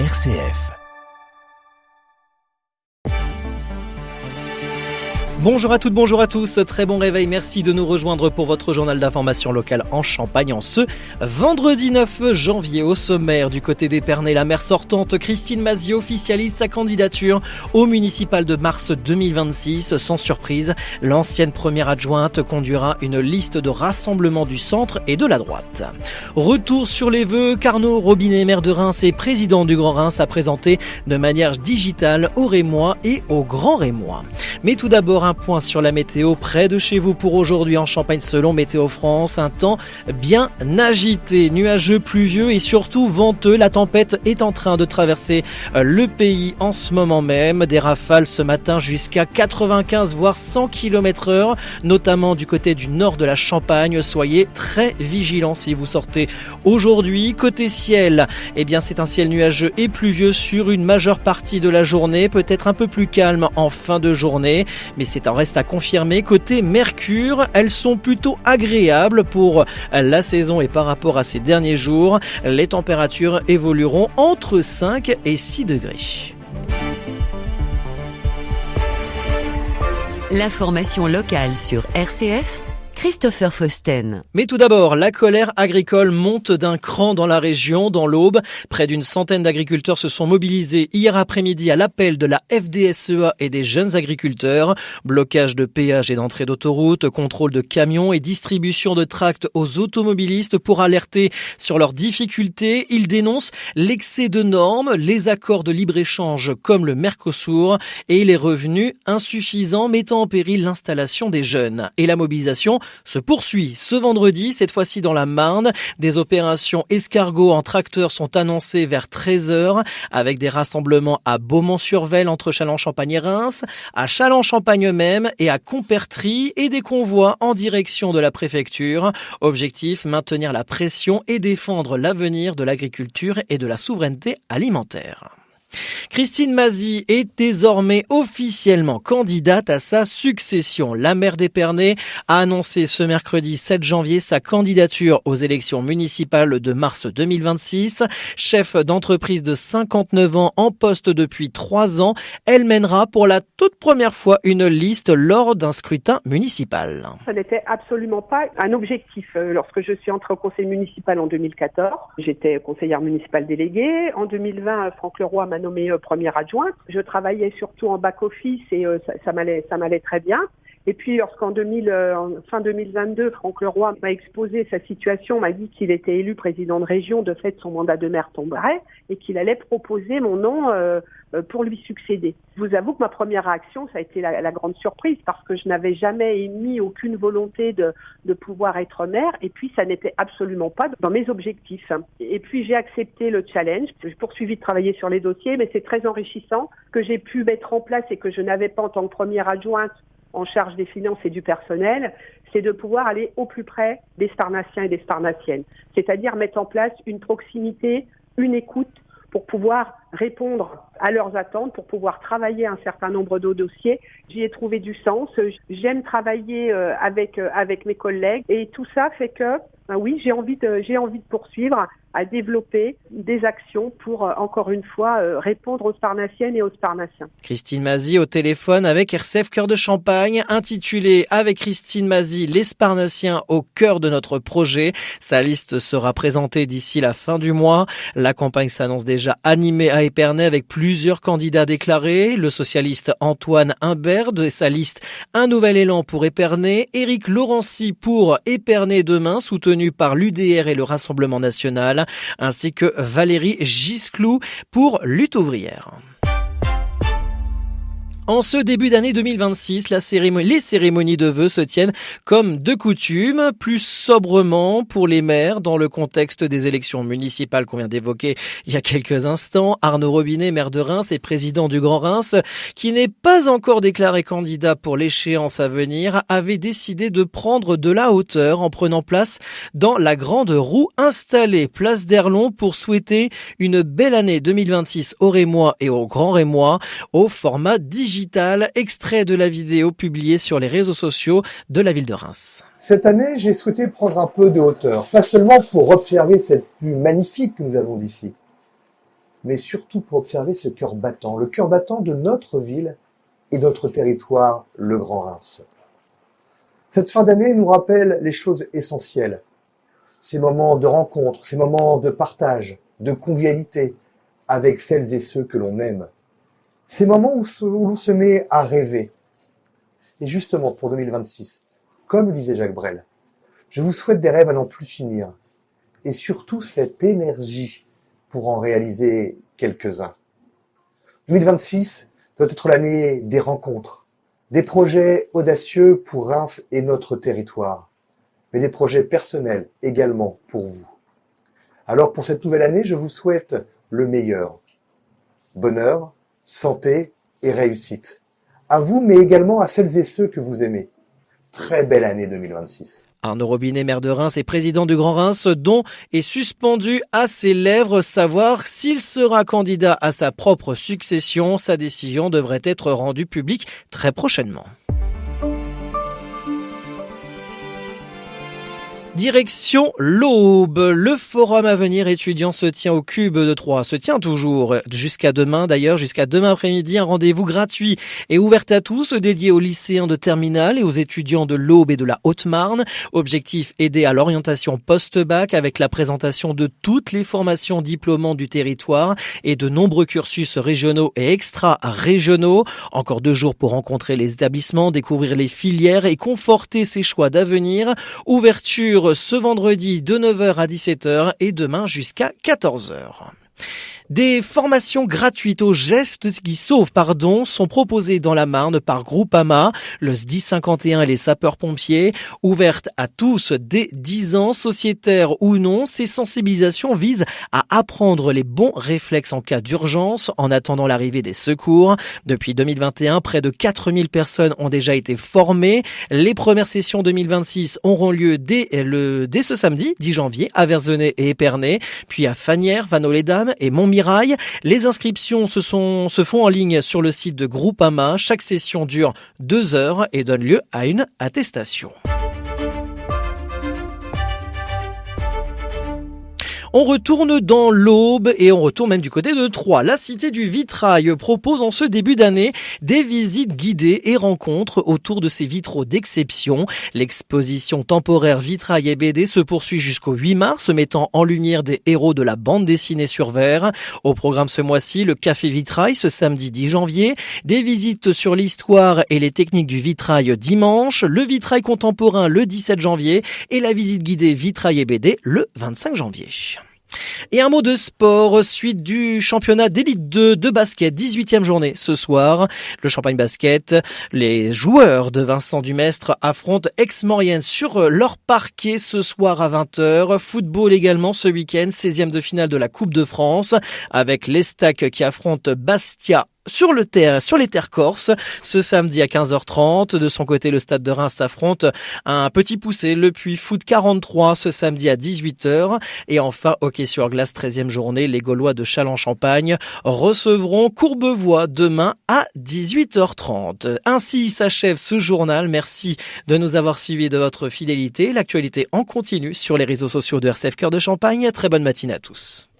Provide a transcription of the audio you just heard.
RCF. Bonjour à toutes, bonjour à tous, très bon réveil, merci de nous rejoindre pour votre journal d'information locale en Champagne en ce vendredi 9 janvier. Au sommaire, du côté d'Épernay, la maire sortante Christine Mazy officialise sa candidature au municipal de mars 2026. Sans surprise, l'ancienne première adjointe conduira une liste de rassemblement du centre et de la droite. Retour sur les vœux, qu'Arnaud Robinet, maire de Reims et président du Grand Reims, a présenté de manière digitale aux Rémois et aux Grands Rémois. Mais tout d'abord, un point sur la météo près de chez vous pour aujourd'hui en Champagne selon Météo France. Un temps bien agité, nuageux, pluvieux et surtout venteux. La tempête est en train de traverser le pays en ce moment même. Des rafales ce matin jusqu'à 95 voire 100 km/h, notamment du côté du nord de la Champagne. Soyez très vigilants si vous sortez aujourd'hui. Côté ciel, c'est un ciel nuageux et pluvieux sur une majeure partie de la journée. Peut-être un peu plus calme en fin de journée, mais c'est un reste à confirmer. Côté Mercure, elles sont plutôt agréables pour la saison et par rapport à ces derniers jours. Les températures évolueront entre 5 et 6 degrés. L'information locale sur RCF, Christopher Fausten. Mais tout d'abord, la colère agricole monte d'un cran dans la région. Dans l'Aube, près d'une centaine d'agriculteurs se sont mobilisés hier après-midi à l'appel de la FDSEA et des jeunes agriculteurs. Blocage de péages et d'entrée d'autoroute, contrôle de camions et distribution de tracts aux automobilistes pour alerter sur leurs difficultés. Ils dénoncent l'excès de normes, les accords de libre-échange comme le Mercosur et les revenus insuffisants mettant en péril l'installation des jeunes. Et la mobilisation se poursuit ce vendredi, cette fois-ci dans la Marne. Des opérations escargots en tracteur sont annoncées vers 13h avec des rassemblements à Beaumont-sur-Vesle entre Châlons-Champagne et Reims, à Châlons-Champagne même et à Compertry et des convois en direction de la préfecture. Objectif, maintenir la pression et défendre l'avenir de l'agriculture et de la souveraineté alimentaire. Christine Mazy est désormais officiellement candidate à sa succession. La maire d'Épernay a annoncé ce mercredi 7 janvier sa candidature aux élections municipales de mars 2026. Chef d'entreprise de 59 ans en poste depuis 3 ans, elle mènera pour la toute première fois une liste lors d'un scrutin municipal. Ça n'était absolument pas un objectif. Lorsque je suis entrée au conseil municipal en 2014, j'étais conseillère municipale déléguée. En 2020, Franck Leroy m'a nommée première adjointe. Je travaillais surtout en back-office et ça m'allait très bien. Et puis, lorsqu'en fin 2022, Franck Leroy m'a exposé sa situation, m'a dit qu'il était élu président de région, de fait son mandat de maire tomberait et qu'il allait proposer mon nom pour lui succéder. Je vous avoue que ma première réaction, ça a été la grande surprise parce que je n'avais jamais émis aucune volonté de pouvoir être maire et puis ça n'était absolument pas dans mes objectifs. Et puis j'ai accepté le challenge, j'ai poursuivi de travailler sur les dossiers, mais c'est très enrichissant que j'ai pu mettre en place et que je n'avais pas en tant que première adjointe en charge des finances et du personnel, c'est de pouvoir aller au plus près des Sparnassiens et des Sparnassiennes. C'est-à-dire mettre en place une proximité, une écoute pour pouvoir répondre à leurs attentes, pour pouvoir travailler un certain nombre de dossiers. J'y ai trouvé du sens. J'aime travailler avec mes collègues et tout ça fait que, oui, j'ai envie de poursuivre à développer des actions pour, encore une fois, répondre aux Sparnassiennes et aux Sparnassiens. Christine Mazy au téléphone avec RCF Cœur de Champagne, intitulé avec Christine Mazy, les Sparnassiens au cœur de notre projet. Sa liste sera présentée d'ici la fin du mois. La campagne s'annonce déjà animée à Épernay avec plusieurs candidats déclarés. Le socialiste Antoine Humbert de sa liste Un nouvel élan pour Épernay. Éric Laurency pour Épernay demain, soutenu par l'UDR et le Rassemblement national, ainsi que Valérie Gisclou pour Lutte ouvrière. En ce début d'année 2026, les cérémonies de vœux se tiennent comme de coutume, plus sobrement pour les maires dans le contexte des élections municipales qu'on vient d'évoquer il y a quelques instants. Arnaud Robinet, maire de Reims et président du Grand Reims, qui n'est pas encore déclaré candidat pour l'échéance à venir, avait décidé de prendre de la hauteur en prenant place dans la grande roue installée place d'Erlon pour souhaiter une belle année 2026 aux Rémois et aux Grands Rémois au format digital. Extrait de la vidéo publiée sur les réseaux sociaux de la ville de Reims. Cette année, j'ai souhaité prendre un peu de hauteur, pas seulement pour observer cette vue magnifique que nous avons d'ici, mais surtout pour observer ce cœur battant, le cœur battant de notre ville et notre territoire, le Grand Reims. Cette fin d'année nous rappelle les choses essentielles, ces moments de rencontre, ces moments de partage, de convivialité avec celles et ceux que l'on aime, ces moments où l'on se met à rêver. Et justement, pour 2026, comme le disait Jacques Brel, je vous souhaite des rêves à n'en plus finir, et surtout cette énergie pour en réaliser quelques-uns. 2026 doit être l'année des rencontres, des projets audacieux pour Reims et notre territoire, mais des projets personnels également pour vous. Alors pour cette nouvelle année, je vous souhaite le meilleur. Bonheur, santé et réussite. À vous, mais également à celles et ceux que vous aimez. Très belle année 2026. Arnaud Robinet, maire de Reims et président du Grand Reims, dont est suspendu à ses lèvres savoir s'il sera candidat à sa propre succession. Sa décision devrait être rendue publique très prochainement. Direction l'Aube. Le forum Avenir étudiant se tient au Cube de Troyes. Se tient toujours jusqu'à demain d'ailleurs, jusqu'à demain après-midi. Un rendez-vous gratuit et ouvert à tous, dédié aux lycéens de terminale et aux étudiants de l'Aube et de la Haute-Marne. Objectif, aider à l'orientation post-bac avec la présentation de toutes les formations diplômantes du territoire et de nombreux cursus régionaux et extra-régionaux. Encore 2 jours pour rencontrer les établissements, découvrir les filières et conforter ses choix d'avenir. Ouverture ce vendredi de 9h à 17h et demain jusqu'à 14h. Des formations gratuites aux gestes qui sauvent, sont proposées dans la Marne par Groupama, le SDI 51 et les sapeurs-pompiers, ouvertes à tous dès 10 ans, sociétaires ou non. Ces sensibilisations visent à apprendre les bons réflexes en cas d'urgence en attendant l'arrivée des secours. Depuis 2021, près de 4000 personnes ont déjà été formées. Les premières sessions 2026 auront lieu dès ce samedi 10 janvier à Verzenay et Épernay, puis à Fagnières, Vannes-les-Dames et Montmirail. Les inscriptions se font en ligne sur le site de Groupama. Chaque session dure 2 heures et donne lieu à une attestation. On retourne dans l'Aube et on retourne même du côté de Troyes. La Cité du Vitrail propose en ce début d'année des visites guidées et rencontres autour de ces vitraux d'exception. L'exposition temporaire Vitrail et BD se poursuit jusqu'au 8 mars, mettant en lumière des héros de la bande dessinée sur verre. Au programme ce mois-ci, le Café Vitrail ce samedi 10 janvier, des visites sur l'histoire et les techniques du vitrail dimanche, le vitrail contemporain le 17 janvier et la visite guidée Vitrail et BD le 25 janvier. Et un mot de sport, suite du championnat d'élite 2 de basket, 18e journée ce soir. Le Champagne Basket, les joueurs de Vincent Dumestre affrontent Aix-Maurienne sur leur parquet ce soir à 20h. Football également ce week-end, 16e de finale de la Coupe de France, avec l'Estac qui affronte Bastia sur les terres corses, ce samedi à 15h30. De son côté, le Stade de Reims s'affronte un petit poussé, le Puy Foot 43, ce samedi à 18h. Et enfin, hockey sur glace, 13e journée, les Gaulois de Châlons-Champagne recevront Courbevoie demain à 18h30. Ainsi s'achève ce journal. Merci de nous avoir suivis et de votre fidélité. L'actualité en continu sur les réseaux sociaux de RCF Cœur de Champagne. Très bonne matinée à tous.